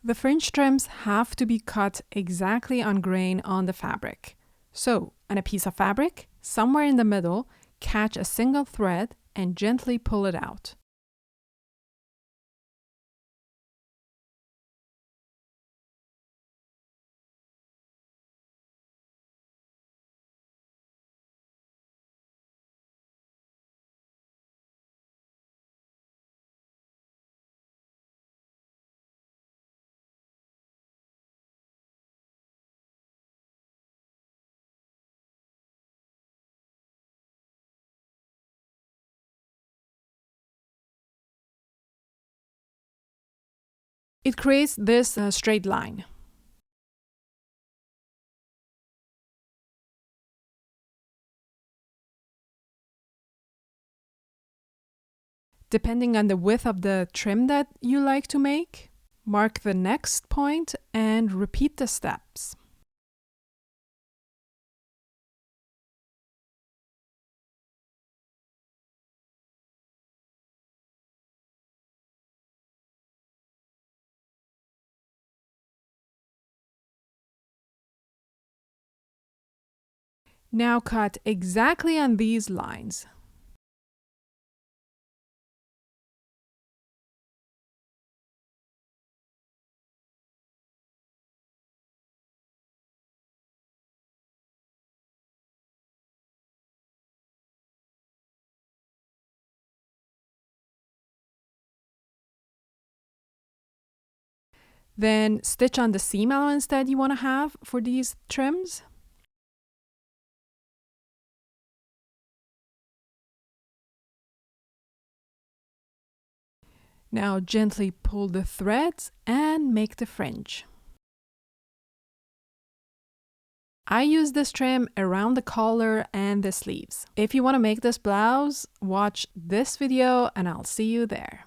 The fringe trims have to be cut exactly on grain on the fabric. So, on a piece of fabric, somewhere in the middle, catch a single thread and gently pull it out. It creates this straight line. Depending on the width of the trim that you like to make, mark the next point and repeat the steps. Now cut exactly on these lines. Then stitch on the seam allowance that you want to have for these trims. Now gently pull the threads and make the fringe. I use this trim around the collar and the sleeves. If you want to make this blouse, watch this video and I'll see you there.